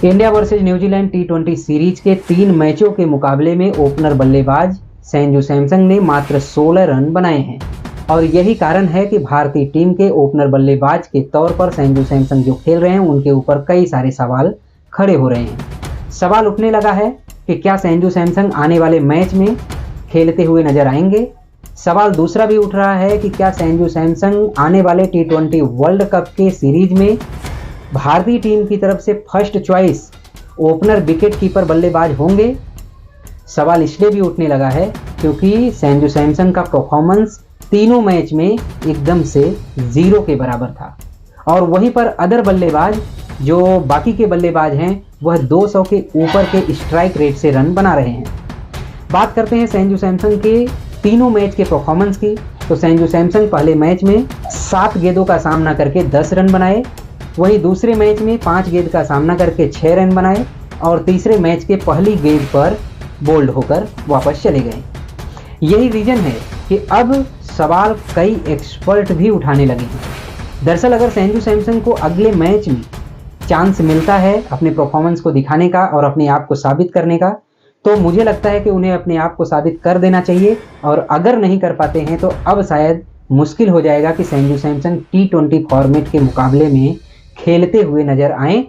India versus New Zealand टी20 series के 3 मैचों के मुकाबले में ओपनर बल्लेबाज संजू सैमसन ने मात्र 16 रन बनाए हैं और यही कारण है कि भारतीय टीम के ओपनर बल्लेबाज के तौर पर संजू सैमसन जो खेल रहे हैं उनके ऊपर कई सारे सवाल खड़े हो रहे हैं। सवाल उठने लगा है कि क्या संजू सैमसन आने वाले मैच में खेलते हुए नजर आएंगे। सवाल दूसरा भी उठ रहा है कि क्या संजू सैमसन आने वाले टी20 वर्ल्ड कप के सीरीज में भारतीय टीम की तरफ से first choice opener wicket keeper बल्लेबाज होंगे। सवाल इसलिए भी उठने लगा है क्योंकि संजू सैमसन का परफॉर्मेंस तीनों मैच में एकदम से 0 के बराबर था और वहीं पर अदर बल्लेबाज जो बाकी के बल्लेबाज हैं वह 200 के ऊपर के स्ट्राइक रेट से रन बना रहे हैं। बात करते हैं संजू सैमसन के तीनों मैच के परफॉर्मेंस की, तो संजू सैमसन पहले मैच में 7 गेंदों का सामना करके 10 रन बनाए, वहीं दूसरे मैच में 5 गेंद का सामना करके 6 रन बनाए और तीसरे मैच के पहली गेंद पर बोल्ड होकर वापस चले गए। यही रीजन है कि अब सवाल कई एक्सपर्ट भी उठाने लगे हैं। दरअसल अगर संजू सैमसन को अगले मैच में चांस मिलता है अपने परफॉर्मेंस को दिखाने का और अपने आप को साबित करने का, तो मुझे लगता है कि उन्हें अपने आप को साबित कर देना चाहिए और अगर नहीं कर पाते हैं तो अब शायद मुश्किल हो जाएगा कि संजू सैमसन टी20 फॉर्मेट के मुकाबले में खेलते हुए नजर आए।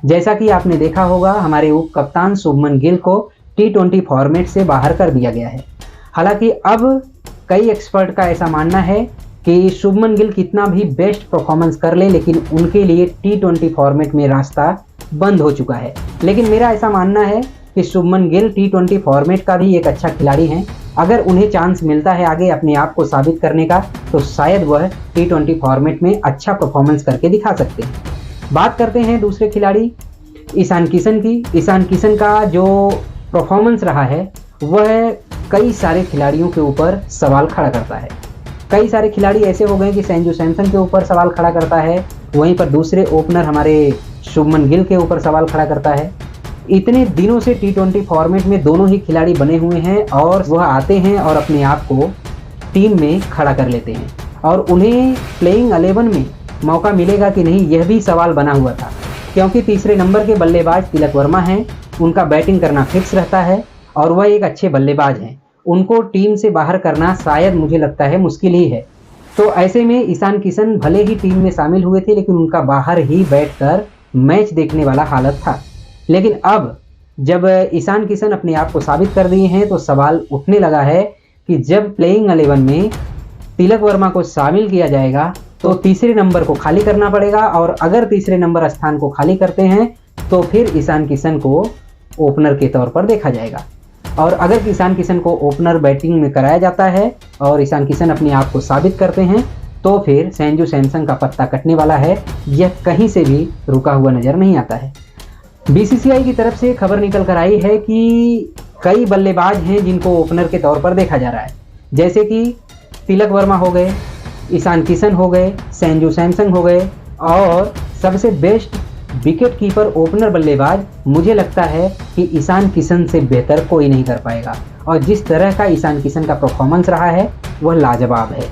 जैसा कि आपने देखा होगा हमारे उप कप्तान शुभमन गिल को टी20 फॉर्मेट से बाहर कर दिया गया है। हालांकि अब कई एक्सपर्ट का ऐसा मानना है कि शुभमन गिल कितना भी बेस्ट परफॉर्मेंस कर ले लेकिन उनके लिए टी20 फॉर्मेट में रास्ता बंद हो चुका है। लेकिन मेरा ऐसा मानना है कि शुभमन गिल टी20 फॉर्मेट का भी एक अच्छा खिलाड़ी हैं। अगर उन्हें चांस मिलता है आगे अपने आप को साबित करने का तो शायद वह टी20 फॉर्मेट में अच्छा परफॉर्मेंस करके दिखा सकते हैं। बात करते हैं दूसरे खिलाड़ी ईशान किशन की। ईशान किशन का जो परफॉर्मेंस रहा है वह कई सारे खिलाड़ियों के ऊपर सवाल खड़ा करता है। कई सारे खिलाड़ी ऐसे हो गए कि संजू सैमसन के ऊपर सवाल खड़ा करता है, वहीं पर दूसरे ओपनर हमारे शुभमन गिल के ऊपर सवाल खड़ा करता है। इतने दिनों से टी20 फॉर्मेट में दोनों ही खिलाड़ी बने हुए हैं और वह आते हैं और अपने आप को टीम में खड़ा कर लेते हैं और उन्हें प्लेइंग 11 में मौका मिलेगा कि नहीं यह भी सवाल बना हुआ था, क्योंकि तीसरे नंबर के बल्लेबाज तिलक वर्मा हैं, उनका बैटिंग करना फिक्स रहता है और वह एक अच्छे बल्लेबाज हैं। उनको टीम से बाहर करना शायद मुझे लगता है मुश्किल ही है। तो ऐसे में ईशान किशन भले ही टीम में शामिल हुए थे लेकिन उनका बाहर ही बैठकर मैच देखने वाला हालत था। लेकिन अब जब ईशान किशन अपने आप को साबित कर दिए हैं तो सवाल उठने लगा है कि जब प्लेइंग 11 में तिलक वर्मा को शामिल किया जाएगा तो तीसरे नंबर को खाली करना पड़ेगा और अगर तीसरे नंबर स्थान को खाली करते हैं तो फिर ईशान किशन को ओपनर के तौर पर देखा जाएगा। और अगर ईशान किशन को ओपनर बैटिंग में कराया जाता है और ईशान किशन अपने आप को साबित करते हैं तो फिर संजू सैमसन का पत्ता कटने वाला है। यह कहीं से भी रुका हुआ नजर नहीं आता है। बीसीसीआई की तरफ से खबर निकल कर आई है कि कई बल्लेबाज हैं जिनको ओपनर के तौर पर देखा जा रहा है, जैसे कि तिलक वर्मा हो गए, ईशान किशन हो गए, संजू सैमसन हो गए और सबसे बेस्ट विकेट कीपर ओपनर बल्लेबाज मुझे लगता है कि ईशान किशन से बेहतर कोई नहीं कर पाएगा और जिस तरह का ईशान किशन का परफॉर्मेंस रहा है वह लाजवाब है।